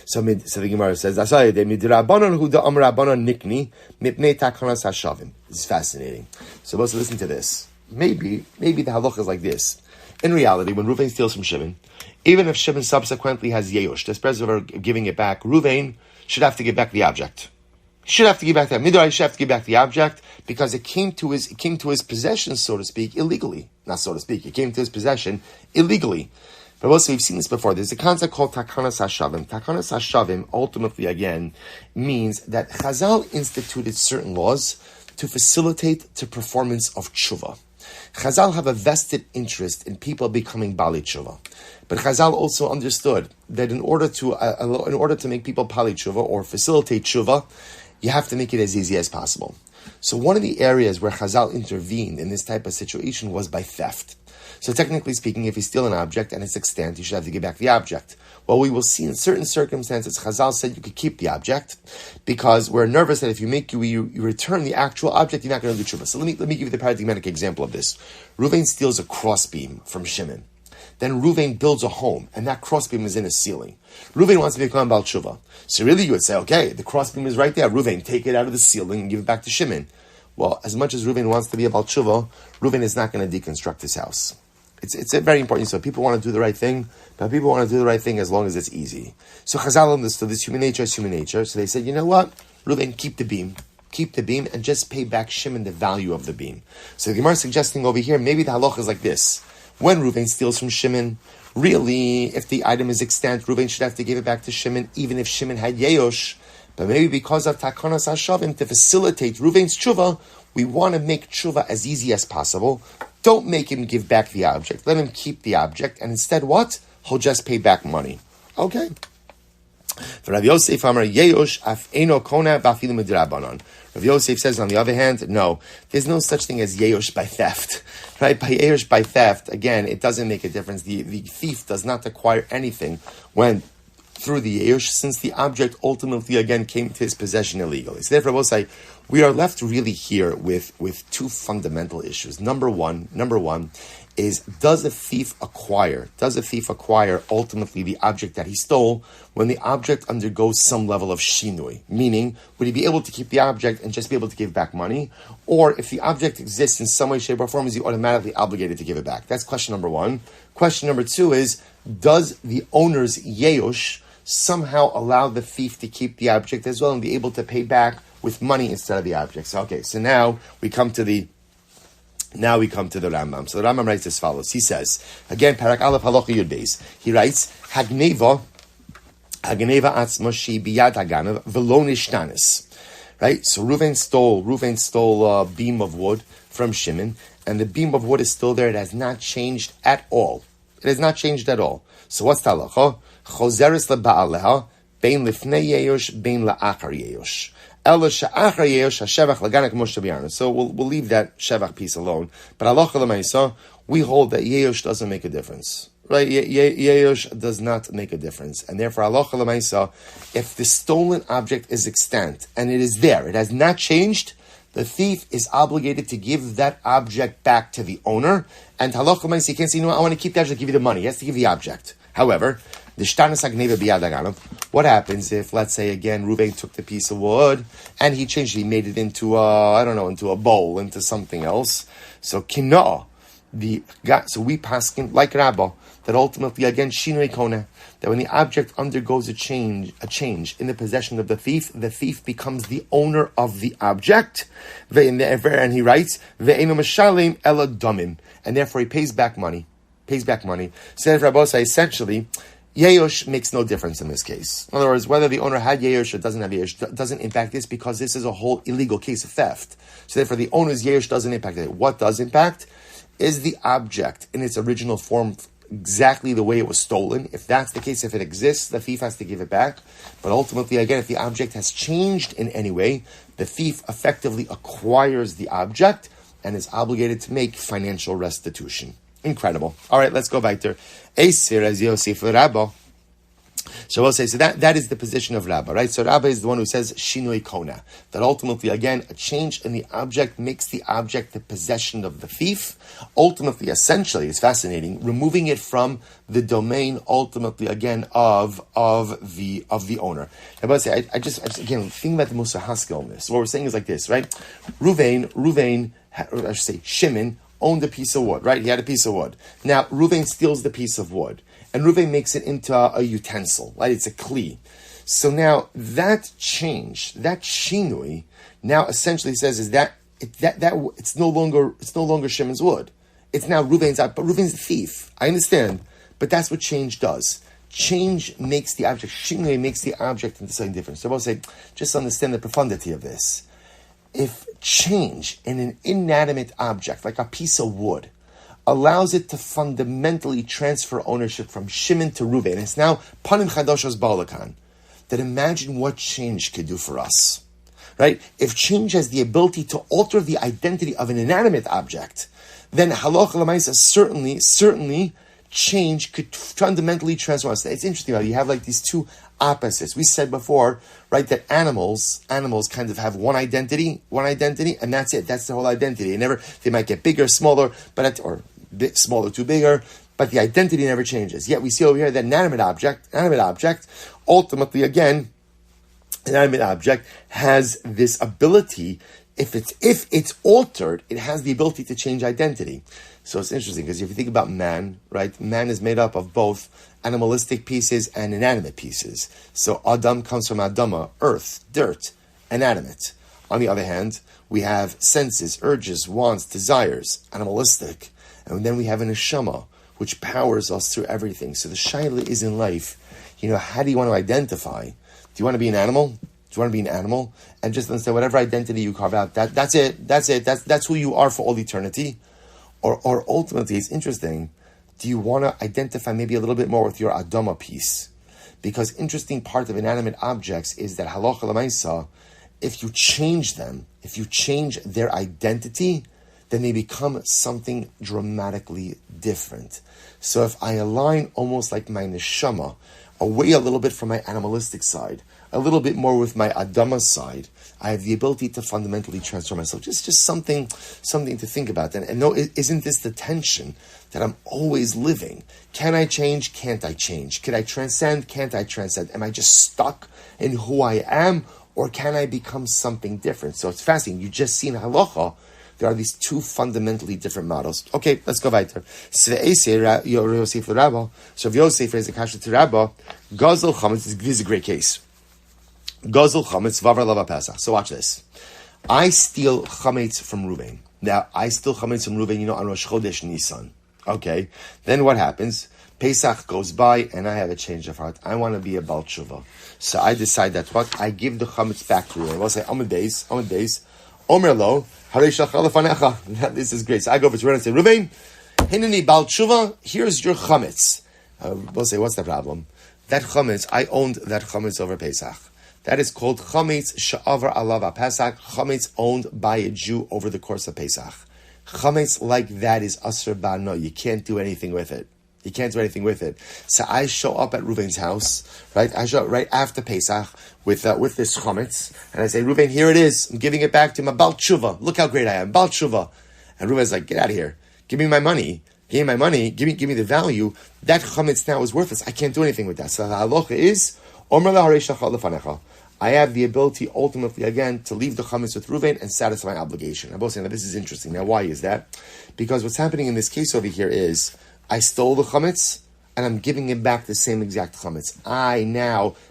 So the Gemara says, this is fascinating. So let's listen to this. Maybe the halacha is like this. In reality, when Reuven steals from Shimon, even if Shimon subsequently has Yeosh, despairs of giving it back, Reuven should have to give back the object. Should have to give back the Midrash should have to give back the object because it came to his possession, so to speak, illegally. Not so to speak, it came to his possession illegally. But also, we've seen this before. There's a concept called Takanas HaShavim. Takanas HaShavim, ultimately, again, means that Chazal instituted certain laws to facilitate the performance of tshuva. Chazal have a vested interest in people becoming Bali tshuva. But Chazal also understood that in order to make people Bali tshuva or facilitate tshuva, you have to make it as easy as possible. So one of the areas where Chazal intervened in this type of situation was by theft. So technically speaking, if you steal an object and it's extant, you should have to give back the object. Well, we will see in certain circumstances, Chazal said you could keep the object because we're nervous that if you return the actual object, you're not going to do tshuva. So let me give you the paradigmatic example of this. Reuven steals a crossbeam from Shimon. then Reuven builds a home, and that crossbeam is in a ceiling. Reuven wants to become Baal Tshuva. So really you would say, okay, the crossbeam is right there. Reuven, take it out of the ceiling and give it back to Shimon. Well, as much as Reuven wants to be a Baal Tshuva, Reuven is not going to deconstruct his house. It's a very important. So people want to do the right thing, but people want to do the right thing as long as it's easy. So Chazal understood this human nature is human nature. So they said, you know what? Reuven, keep the beam, and just pay back Shimon the value of the beam. So the Gemara is suggesting over here, maybe the halacha is like this. When Reuven steals from Shimon, really, if the item is extant, Reuven should have to give it back to Shimon, even if Shimon had Yeosh. But maybe because of Takanas Hashavim, to facilitate Reuven's tshuva, we want to make tshuva as easy as possible. Don't make him give back the object. Let him keep the object, and instead what? He'll just pay back money. Okay. For Rav Yosef Amar Yeosh af eno kona v'afilu midrabanan. Rav Yosef says, on the other hand, no, there's no such thing as Yeosh by theft. Right? By Yeosh by theft, again, it doesn't make a difference. The thief does not acquire anything when through the Yeosh, since the object ultimately again came to his possession illegally. So therefore, I will say, we are left really here with two fundamental issues. Number one is, does a thief acquire ultimately the object that he stole when the object undergoes some level of shinui? Meaning, would he be able to keep the object and just be able to give back money? Or if the object exists in some way, shape, or form, is he automatically obligated to give it back? That's question number one. Question number two is, does the owner's yeosh somehow allow the thief to keep the object as well and be able to pay back with money instead of the object? So, okay, so now we come to the Rambam. So the Rambam writes as follows. He says, again, Parak Aleph Halacha Yud Beis. He writes, Hagneva atzma biyad haganav v'lo nishtanis. Right? So Reuven stole a beam of wood from Shimon, and the beam of wood is still there. It has not changed at all. So what's the halacha? Chozeres leba'aleha bein lifnei yeyosh bein la'achar yeyosh. So we'll leave that shevach piece alone. But halacha l'maisa, we hold that yeyosh doesn't make a difference. Right? Yeyosh does not make a difference. And therefore, halacha l'maisa, if the stolen object is extant and it is there, it has not changed, the thief is obligated to give that object back to the owner. And halacha l'maisa, he can't say, I want to keep the object, give you the money. He has to give the object. However, what happens if, let's say, again, Reuven took the piece of wood and he changed it, he made it into a bowl, into something else. So kina'ah, so we paskin like Rabba, that ultimately, again, shinui kona, that when the object undergoes a change in the possession of the thief becomes the owner of the object. And he writes, ve'eno mashalim ela damim, and therefore he pays back money. So Rabbi say, essentially, Yeosh makes no difference in this case. In other words, whether the owner had Yeosh or doesn't have Yeosh doesn't impact this, because this is a whole illegal case of theft. So therefore, the owner's Yeosh doesn't impact it. What does impact is the object in its original form, exactly the way it was stolen. If that's the case, if it exists, the thief has to give it back. But ultimately, again, if the object has changed in any way, the thief effectively acquires the object and is obligated to make financial restitution. Incredible. All right, let's go back there. Eisir as Yosef Rabba. So we'll say, so that is the position of Rabba, right? So Rabba is the one who says Shinui Kona, that ultimately, again, a change in the object makes the object the possession of the thief. Ultimately, essentially, it's fascinating, removing it from the domain, ultimately, again, of the owner. I must say, I just again, think about the Musa Haskell on this. What we're saying is like this, right? Shimon owned a piece of wood, right? He had a piece of wood. Now, Reuven steals the piece of wood, and Reuven makes it into a utensil, right? It's a kli. So now, that change, that shinui, now essentially says is that it's no longer Shimon's wood. It's now Reuven's, but Reuven's a thief. I understand, but that's what change does. Change makes the object, shinui makes the object into something different. So I will say, just understand the profundity of this. If change in an inanimate object, like a piece of wood, allows it to fundamentally transfer ownership from Shimon to Reuven, it's now panim chadoshos ba'alakan, then imagine what change could do for us, right? If change has the ability to alter the identity of an inanimate object, then halacha l'maisa certainly change could fundamentally transform us. It's interesting, right? You have like these two opposites. We said before, right, that animals kind of have one identity, and that's it. That's their whole identity. They might get bigger, smaller, or bit smaller to bigger, but the identity never changes. Yet we see over here that inanimate object, ultimately again, inanimate object has this ability. If it's altered, it has the ability to change identity. So it's interesting because if you think about man, right? Man is made up of both animalistic pieces and inanimate pieces. So Adam comes from Adama, earth, dirt, inanimate. On the other hand, we have senses, urges, wants, desires, animalistic. And then we have an neshama, which powers us through everything. So the shaila is in life, how do you want to identify? Do you want to be an animal? Do you want to be an animal? And just understand whatever identity you carve out, that's it. That's who you are for all eternity. Or ultimately, it's interesting, do you want to identify maybe a little bit more with your Adama piece? Because interesting part of inanimate objects is that halacha l'maisa, if you change them, if you change their identity, then they become something dramatically different. So if I align almost like my neshama, away a little bit from my animalistic side, a little bit more with my Adama side, I have the ability to fundamentally transform myself. Just something to think about. And no, isn't this the tension that I'm always living? Can I change? Can't I change? Can I transcend? Can't I transcend? Am I just stuck in who I am? Or can I become something different? So it's fascinating. You just see in halacha, there are these two fundamentally different models. Okay, let's go weiter. So if Yosef is a kasha to Rabba, Gazel Chametz, this is a great case. Gazel Chametz, Vavar Lava Pesach. So watch this. I steal Chametz from Ruvain. Now, I steal Chametz from Ruvain, on Rosh Chodesh Nisan. Okay, then what happens? Pesach goes by, and I have a change of heart. I want to be a Baal Tshuva. So I decide that what? I give the Chametz back to Ruvain. I'll say, Amud Beis, Omer Lo, this is great. So I go over to Ruvain and say, Ruvain, Hineni Baal Tshuva, here's your Chametz. We'll say, what's the problem? That Chametz, I owned that Chametz over Pesach. That is called Chametz Sha'avar Alava Pesach, Chametz owned by a Jew over the course of Pesach. Chametz like that is Asr Ba'no. You can't do anything with it. You can't do anything with it. So I show up at Ruvain's house, right? I show up right after Pesach with this chametz, and I say, Ruvain, here it is. I'm giving it back to him. A Baal Tshuva. Look how great I am. Baal Tshuva. And Ruvain's like, get out of here. Give me my money. Give me my money. Give me the value. That chametz now is worthless. I can't do anything with that. So the halacha is, Omer la harei shachal lefanecha. I have the ability, ultimately, again, to leave the chametz with Ruvain and satisfy my obligation. I'm both saying that this is interesting. Now, why is that? Because what's happening in this case over here is, I stole the chametz, and I'm giving him back the same exact chametz.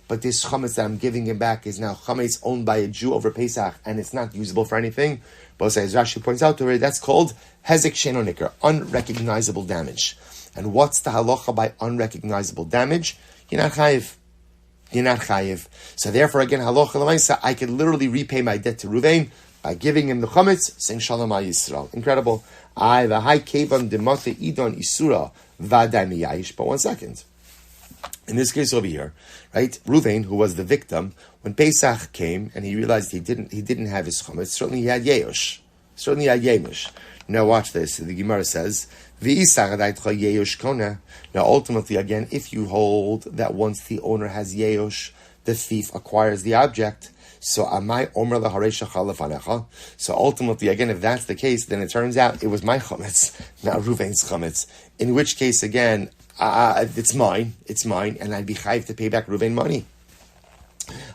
But this chametz that I'm giving him back is now chametz owned by a Jew over Pesach, and it's not usable for anything. But as Rashi points out already, that's called hezek she'eino niker, unrecognizable damage. And what's the halacha by unrecognizable damage? You're not chayiv. You're not chayiv. So therefore, again, halacha l'maisa, I can literally repay my debt to Ruvain by giving him the chametz, saying Shalom Yisrael. Incredible. The high kevan demate idon isura vaday miyayish. But 1 second. In this case over here, right? Ruvain, who was the victim, when Pesach came and he realized he didn't have his chametz, certainly he had yeosh. Certainly he had yemush. Now watch this. The Gemara says, now ultimately, again, if you hold that once the owner has yeosh, the thief acquires the object. So amai omer laharei shachal lefanecha. So ultimately, again, if that's the case, then it turns out it was my chametz, not Ruvain's chametz. In which case, again, it's mine, and I'd be chayiv to pay back Ruvain money.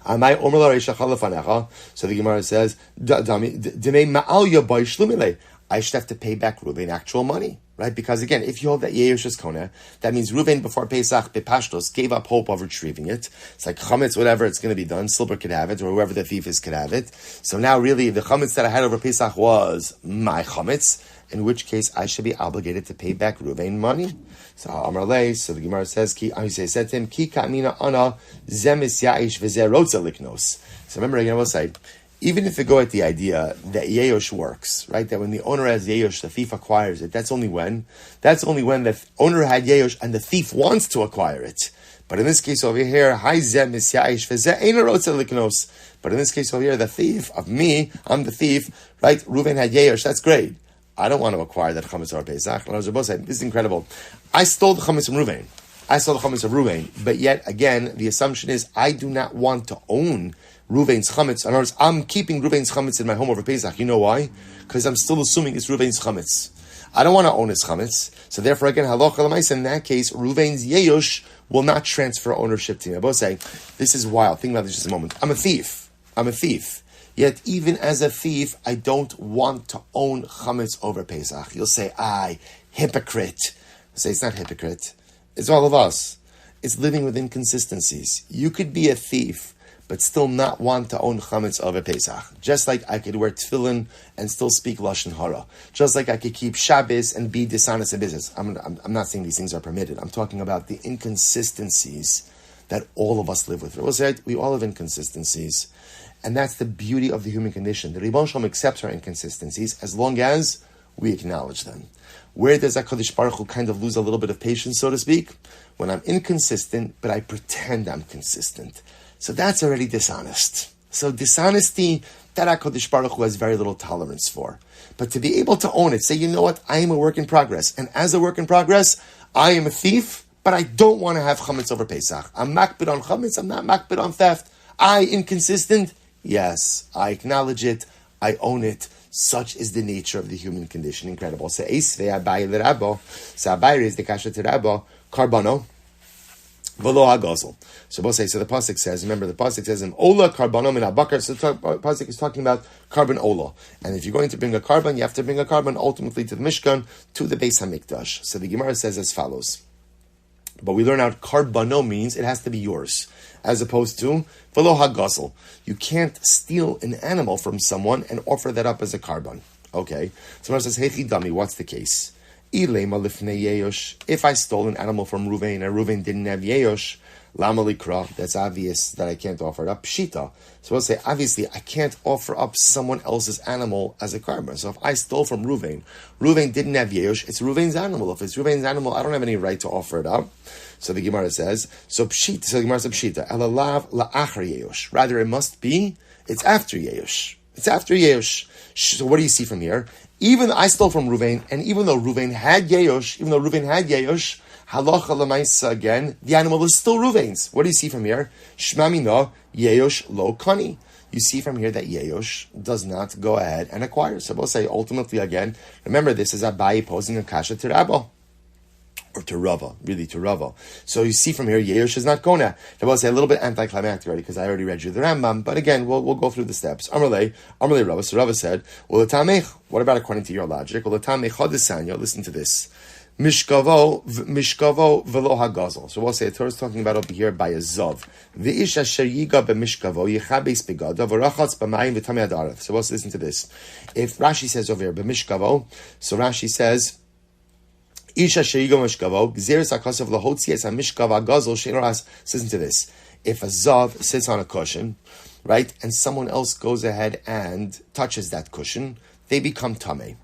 Amai omer laharei shachal lefanecha. So the Gemara says, demei ma'al yabai shlumile. I should have to pay back Ruvain actual money, right? Because again, if you hold that Yehush's Kona, that means Ruvain before Pesach, Bepashtos, gave up hope of retrieving it. It's like chametz, whatever, it's going to be done. Silber could have it, or whoever the thief is could have it. So now really, the chametz that I had over Pesach was my chametz, in which case I should be obligated to pay back Ruvain money. So Amar Lei, so the Gemara says, said to him, Ki ka'amina ana zemis ya'ish v'zeh rotza liknos. So remember again, I will say, even if you go at the idea that Yeosh works, right? That when the owner has Yeosh, the thief acquires it. That's only when the owner had Yeosh and the thief wants to acquire it. But in this case over here, but in this case over here, the thief of me, I'm the thief, right? Reuven had Yeosh, that's great. I don't want to acquire that chametz or Pesach. This is incredible. I stole the chametz from Reuven. But yet again, the assumption is I do not want to own Reuven's chametz. In other words, I'm keeping Reuven's chametz in my home over Pesach. You know why? Because I'm still assuming it's Reuven's chametz. I don't want to own his chametz. So therefore, again, halacha l'maisa, in that case, Ruvain's yeyush will not transfer ownership to me. I both say, this is wild. Think about this just a moment. I'm a thief. Yet even as a thief, I don't want to own chametz over Pesach. You'll say, hypocrite. I say, it's not hypocrite. It's all of us. It's living with inconsistencies. You could be a thief, but still not want to own chametz over Pesach. Just like I could wear tefillin and still speak lashon hara. Just like I could keep Shabbos and be dishonest in business. I'm not saying these things are permitted. I'm talking about the inconsistencies that all of us live with. We all have inconsistencies. And that's the beauty of the human condition. The Ribbon Shalom accepts our inconsistencies as long as we acknowledge them. Where does HaKadosh Baruch Hu kind of lose a little bit of patience, so to speak? When I'm inconsistent, but I pretend I'm consistent. So that's already dishonest. So dishonesty, that HaKadosh Baruch Hu has very little tolerance for. But to be able to own it, say, you know what, I am a work in progress. And as a work in progress, I am a thief, but I don't want to have chametz over Pesach. I'm makbid on chametz, I'm not makbid on theft. Inconsistent? Yes, I acknowledge it, I own it. Such is the nature of the human condition. Incredible. So Abai is the kasha to Rabbo, karbano, v'lo hagazol. So both say, so the pasuk says, remember the pasuk says, ola karbano min habakar. So the pasuk is talking about carbon ola. And if you're going to bring a carbon, you have to bring a carbon ultimately to the Mishkan, to the Beis HaMikdash. So the Gemara says as follows. But we learn out karbano means it has to be yours, as opposed to v'lo hagazol. You can't steal an animal from someone and offer that up as a carbon. Okay, someone says, "Hey, chidami, what's the case? Ilema lifnei yeyosh. If I stole an animal from Ruvain and Ruvain didn't have yeyosh, lama likra. That's obvious that I can't offer it up. Pshita. So we'll say, obviously, I can't offer up someone else's animal as a carbon. So if I stole from Ruvain didn't have yeyosh, it's Ruvain's animal. If it's Ruvain's animal, I don't have any right to offer it up. So the Gemara says, so pshita. So the Gemara says pshita. Elalav la'achar yeyosh. Rather, it must be. It's after yeyosh. It's after yeyosh. So what do you see from here? Even I stole from Ruvain, and even though Ruvain had yeyosh, halacha l'maisa again, the animal is still Ruvain's. What do you see from here? Shmamina yeyosh lo kani. You see from here that yeyosh does not go ahead and acquire. So we'll say ultimately again, remember this is Abai posing a kasha to Rabba. Or to Rava, really to Rava. So you see from here, Yeyosh is not Kona. I will say a little bit anticlimactic already because I already read you the Rambam, but again, we'll go through the steps. Amarle Rava. So Rava said, well, what about according to your logic? Well, listen to this. Mishkavo velo hagazol. So we'll say the Torah is talking about over here by a zav. V'ish asher yiga b'mishkavo yichabes begadav v'rachatz b'mayim v'tamei adarav. So let's listen to this. If Rashi says over here b'mishkavo, so Rashi says, Isha sheyigo mishkavo, gzeres hakasav lahotzi es hamishkav hagazol sheinoras. Listen to this. If a zav sits on a cushion, right, and someone else goes ahead and touches that cushion, they become tamei.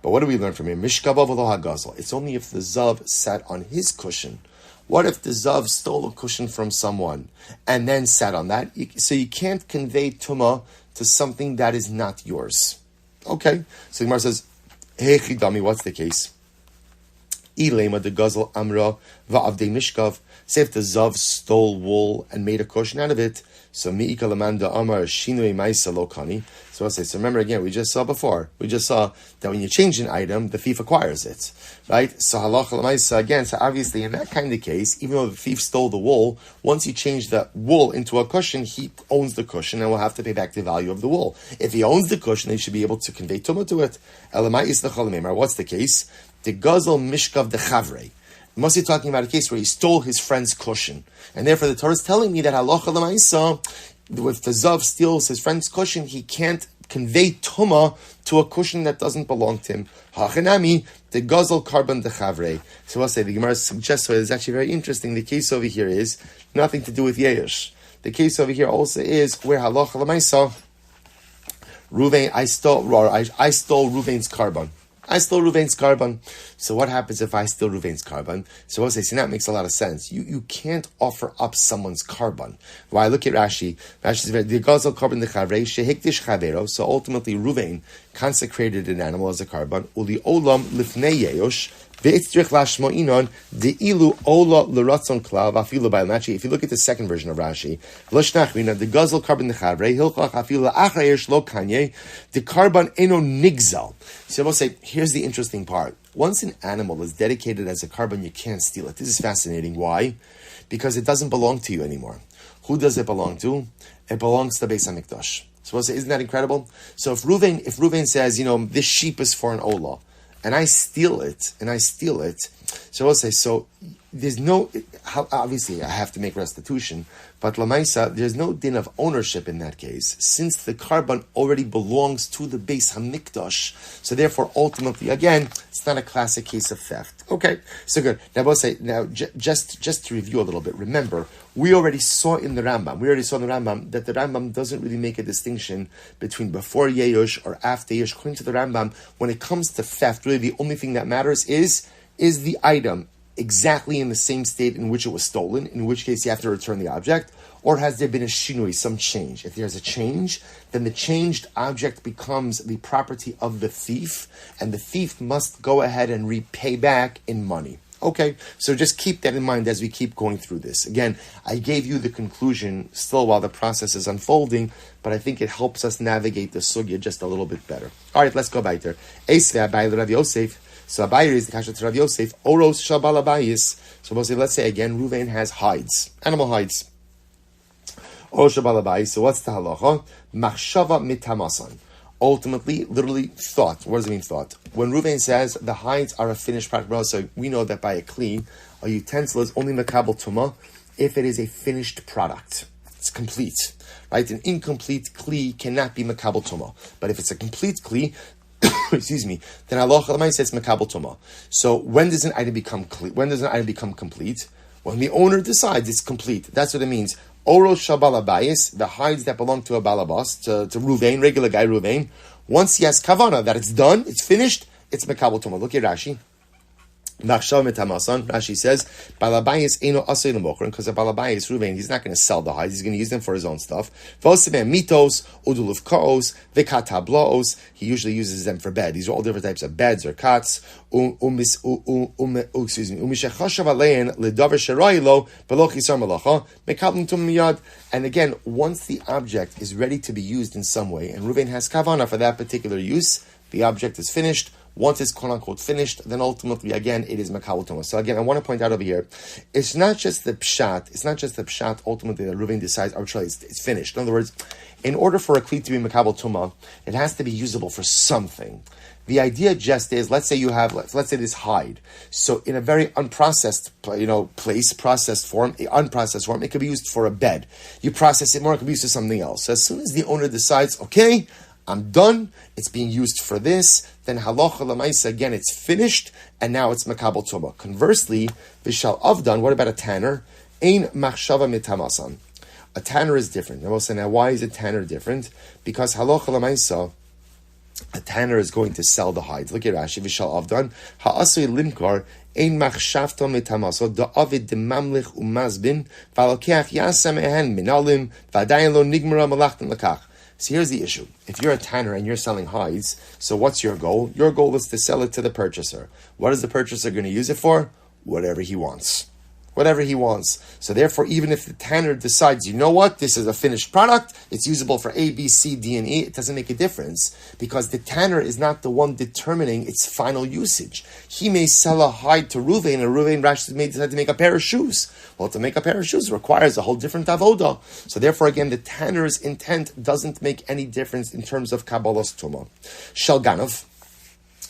But what do we learn from here? Mishkavo v'lo hagazol. It's only if the zav sat on his cushion. What if the zav stole a cushion from someone and then sat on that? So you can't convey tuma to something that is not yours. Okay. So the Gemara says, hey chidami, what's the case? Ilema de gazel amra va'avdei mishkav. Say if the zav stole wool and made a cushion out of it, so mi'ika lamanda amar shinui ma'isa lo kani. So I'll say, so remember again, we just saw that when you change an item, the thief acquires it, right? So halacha l'maisa again. So obviously, in that kind of case, even though the thief stole the wool, once he changed the wool into a cushion, he owns the cushion and will have to pay back the value of the wool. If he owns the cushion, he should be able to convey tumah to it. What's the case? The gazel mishkav de chavre. We must be talking about a case where he stole his friend's cushion, and therefore the Torah is telling me that halacha l'maisa, if the zav steals his friend's cushion, he can't convey tuma to a cushion that doesn't belong to him. Hachinami the gazel carbon de chavre. So I'll say the Gemara suggests so it's actually very interesting. The case over here is nothing to do with yesh. The case over here also is where halacha l'maisa, Ruvain, I stole Ruvain's carbon. I stole Ruvain's carbon. So what happens if I steal Ruvain's carbon? So I'll say, see, that makes a lot of sense. You can't offer up someone's carbon. Why? Look at Rashi. Rashi says, the gazel carbon the chavre shehikdish chavero. So ultimately, Ruvain consecrated an animal as a karban, uli olam lifnei yeyosh, ve'etzrich lashmo'inon, de'ilu ola l'ratzon klav, afilu ba'al. Actually, if you look at the second version of Rashi, l'shnachmina, the gazel karban nechavre, hilchach afilu la'achrayesh lo kanye, the karban eno nigzal. So I will say, here's the interesting part. Once an animal is dedicated as a karban, you can't steal it. This is fascinating. Why? Because it doesn't belong to you anymore. Who does it belong to? It belongs to Beis HaMikdash. So we'll say, isn't that incredible? So if Reuven says, this sheep is for an olah, and I steal it, so we'll say, so there's no, obviously I have to make restitution, but Lamaisa, there's no din of ownership in that case, since the karban already belongs to the Beis HaMikdash. So therefore, ultimately, again, it's not a classic case of theft. Okay, so good. Now we'll say, just to review a little bit, remember, we already saw in the Rambam that the Rambam doesn't really make a distinction between before Yeyush or after Yeyush. According to the Rambam, when it comes to theft, really the only thing that matters is the item exactly in the same state in which it was stolen, in which case you have to return the object, or has there been a shinui, some change? If there's a change, then the changed object becomes the property of the thief, and the thief must go ahead and repay back in money. Okay, so just keep that in mind as we keep going through this. Again, I gave you the conclusion still while the process is unfolding, but I think it helps us navigate the sugya just a little bit better. All right, let's go back there. Eisve Abai Rav Yosef. So Abai is the kasha to Rav Yosef. Oros Shabal Abayis. So let's say again, Ruvain has hides, animal hides. Oros Shabal Abayis. So what's the halacha? Machshava mitamasan. Ultimately, literally thought. What does it mean, thought? When Ruvain says the hides are a finished product, so we know that by a kli, a utensil is only makabel tuma if it is a finished product. It's complete, right? An incomplete kli cannot be makabel tuma. But if it's a complete kli, excuse me, then Allah says makabel tuma. So when does an item become kli? When does an item become complete? When the owner decides it's complete. That's what it means. Oros Shabal Abayis, the hides that belong to a balabas, to Ruvain, regular guy Ruvain. Once he has kavana, that it's done, it's finished, it's mekabel tuma. Look at Rashi. Rashi says, Balabayis eno asay l'mochron, because a Balabayis Ruvain, he's not going to sell the hides, he's going to use them for his own stuff. Mitos, uduluv kaos, vekatablaos, he usually uses them for bed. These are all different types of beds or cots. And again, once the object is ready to be used in some way, and Ruvain has kavana for that particular use, the object is finished. Once it's quote-unquote finished, then ultimately, again, it is makabel tuma. So again, I want to point out over here, it's not just the pshat ultimately that Ruvain decides arbitrarily it's finished. In other words, in order for a kli to be makabel tuma, it has to be usable for something. The idea just is, let's say this hide. So in a very unprocessed, processed form, it could be used for a bed. You process it more, it could be used for something else. So as soon as the owner decides, okay, I'm done, it's being used for this, then halacha l'maisa, again, it's finished, and now it's makabel tuma. Conversely, v'shal avdan, what about a tanner? Ein machshava mitamasan. A tanner is different. And we'll say, now why is a tanner different? Because halacha l'maisa, a tanner is going to sell the hides. Look at Rashi, v'shal avdan, ha'asui limkar, ein machshavto mitamaso, da'avid demamlich umazbin, v'alokeach yasam ehen minalim, v'adayin lo nigmara malachtan lakach. So here's the issue. If you're a tanner and you're selling hides, so what's your goal? Your goal is to sell it to the purchaser. What is the purchaser going to use it for? Whatever he wants. Whatever he wants. So therefore, even if the tanner decides, you know what, this is a finished product, it's usable for A, B, C, D, and E, it doesn't make a difference because the tanner is not the one determining its final usage. He may sell a hide to Ruvain, and Ruvain may decide to make a pair of shoes. Well, to make a pair of shoes requires a whole different avoda. So therefore, again, the tanner's intent doesn't make any difference in terms of Kabbalas Tuma. Shalganov.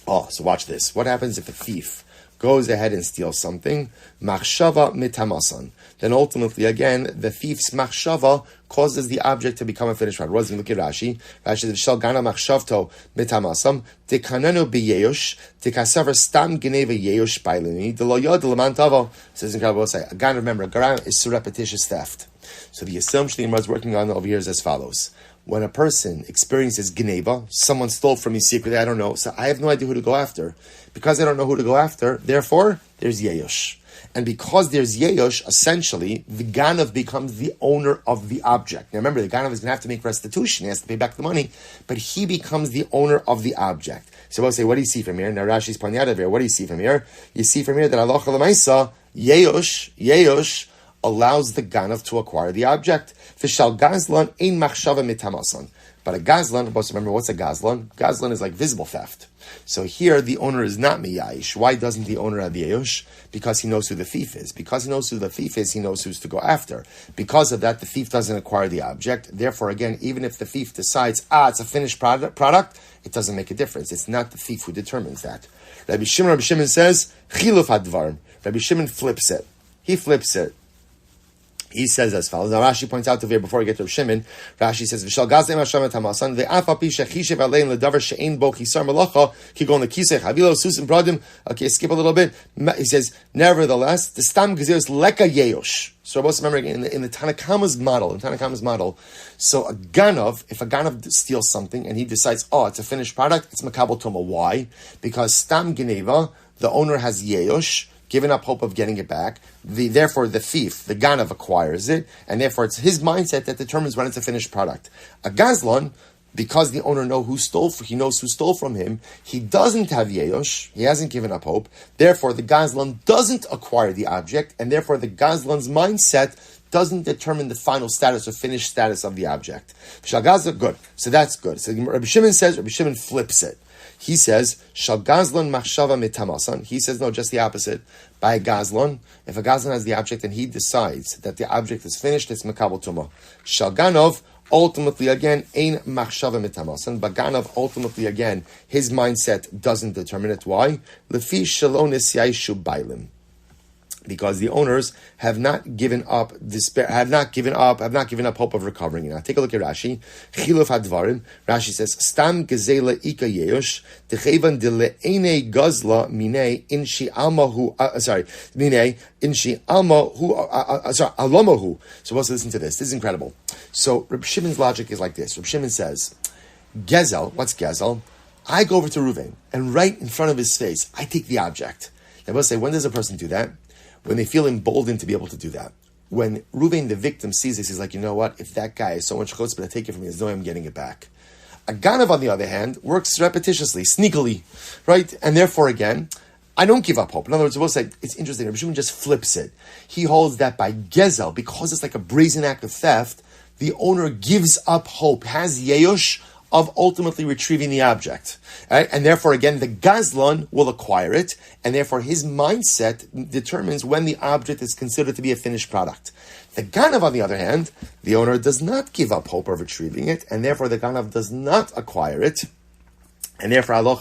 Oh, so watch this. What happens if a thief goes ahead and steals something, machshava mitamasan. Then ultimately, again, the thief's machshava causes the object to become a finished product. What does it look at Rashi? Rashi says, "Shal gana machshavto mitamasam dekananu b'yeyosh dekasaver stam geneva yeyosh bailini delo yod leman tavo." Says in Kabbalah, again, remember, gara is repetitious theft. So the assumption the Gemara is working on over here is as follows. when a person experiences gneva, someone stole from me secretly, I don't know, so I have no idea who to go after. Because I don't know who to go after, therefore, there's yeyosh. And because there's yeyosh, essentially, the ganav becomes the owner of the object. Now remember, the ganav is going to have to make restitution, he has to pay back the money, but he becomes the owner of the object. So we'll say, what do you see from here? Now Rashi's pointing out of here, what do you see from here? You see from here that halacha l'maisa, yeyosh allows the ganav to acquire the object. V'shal gazlan ein machshava mitamasan. But a gazlan, remember, what's a gazlan? Gazlan is like visible theft. So here, the owner is not miyayish. Why doesn't the owner have yeyosh? Because he knows who the thief is. Because he knows who the thief is, he knows who's to go after. Because of that, the thief doesn't acquire the object. Therefore, again, even if the thief decides, it's a finished product, it doesn't make a difference. It's not the thief who determines that. Rabbi Shimon says, chiluf hadvarim. Rabbi Shimon flips it. He flips it. He says as follows. Now Rashi points out to here before we get to Shimon. Rashi says, "V'shal gazlei masham etamasan ve'afapi shechishev alein ledavar she'ein bo chisar malacha kigon lekisei chavilo susim bradim." Okay, skip a little bit. He says, nevertheless, the stam gezeiros leka yeyosh. So both remember in the Tanakama's model. So a ganav, if a ganav steals something and he decides, it's a finished product, it's makabel toma. Why? Because stam geneva, the owner has yeyosh, given up hope of getting it back. Therefore, the thief, the ganav, acquires it, and therefore it's his mindset that determines when it's a finished product. A gazlan, because the owner knows who stole from him, he doesn't have yeyosh, he hasn't given up hope, therefore the gazlan doesn't acquire the object, and therefore the gazlan's mindset doesn't determine the final status or finished status of the object. Good. So that's good. So Rabbi Shimon flips it. He says, Shal Gazlan machshava mitamasan. He says, no, just the opposite. By a Gazlan, if a Gazlan has the object and he decides that the object is finished, it's makabel tuma. Shal Ganov, ultimately again, ein machshava mitamasan. But Ganov, ultimately again, his mindset doesn't determine it. Why? Lefi shalon nisyai bailim. Because the owners have not given up hope of recovering it. Now take a look at Rashi. Chiluf hadvarim. Rashi says, Stam gezela ika yeyosh, techevan de le'ene gazla mine inshi almahu, mine inshi almahu, alamahu. So let's listen to this. This is incredible. So Reb Shimon's logic is like this. Reb Shimon says, Gezel, what's Gezel? I go over to Reuven, and right in front of his face, I take the object. Now we'll say, when does a person do that? When they feel emboldened to be able to do that. When Reuven, the victim, sees this, he's like, you know what? If that guy is so much chutzpah to take it from me, there's no way I'm getting it back. A ganav, on the other hand, works repetitiously, sneakily, right? And therefore, again, I don't give up hope. In other words, we'll say, it's interesting, Rabbi Shimon just flips it. He holds that by gezel, because it's like a brazen act of theft, the owner gives up hope, has yeyosh of ultimately retrieving the object. Right? And therefore, again, the gazlan will acquire it, and therefore his mindset determines when the object is considered to be a finished product. The ganav, on the other hand, the owner does not give up hope of retrieving it, and therefore the ganav does not acquire it. And therefore, the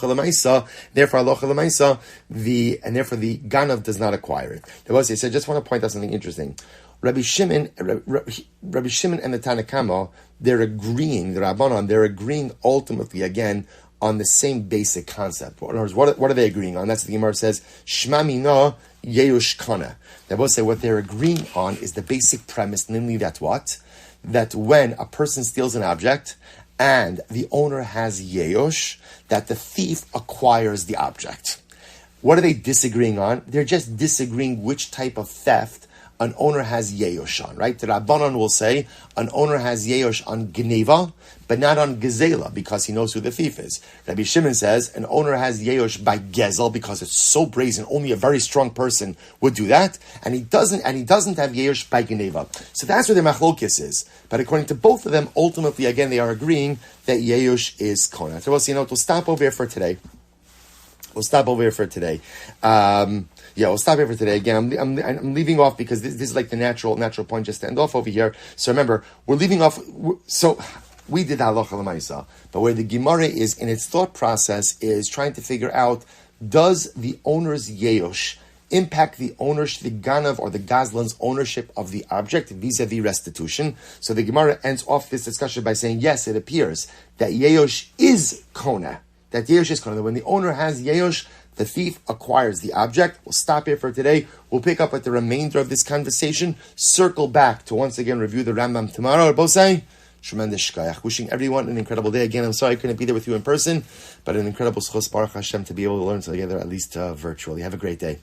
ganav does not acquire it. So I just want to point out something interesting. Rabbi Shimon and the Tanakama, they're agreeing ultimately again on the same basic concept. In other words, what are they agreeing on? That's what the Gemara says, Shma mina yeyush kana. They both say what they're agreeing on is the basic premise, namely that what? That when a person steals an object and the owner has yeyosh, that the thief acquires the object. What are they disagreeing on? They're just disagreeing which type of theft an owner has yeyosh on, right? The Rabbanon will say an owner has yeyosh on gneva, but not on gezela, because he knows who the thief is. Rabbi Shimon says an owner has yeyosh by gezel, because it's so brazen, only a very strong person would do that, and he doesn't have yeyosh by gneva. So that's where the machlokis is. But according to both of them, ultimately, again, they are agreeing that yeyosh is kona. So we'll stop over here for today. We'll stop over here Again, I'm leaving off because this is like the natural point just to end off over here. So remember, we're leaving off. So we did halacha l'maisa, but where the Gemara is in its thought process is trying to figure out, does the owner's yeyosh impact the ganav or the gazlan's ownership of the object vis-a-vis restitution? So the Gemara ends off this discussion by saying, yes, it appears that yeyosh is kona. That when the owner has yeyosh, the thief acquires the object. We'll stop here for today. We'll pick up with the remainder of this conversation, circle back to once again review the Rambam tomorrow. Both say Tremendous shkayach. Wishing everyone an incredible day. Again, I'm sorry I couldn't be there with you in person, but an incredible schos Baruch Hashem to be able to learn together, at least virtually. Have a great day.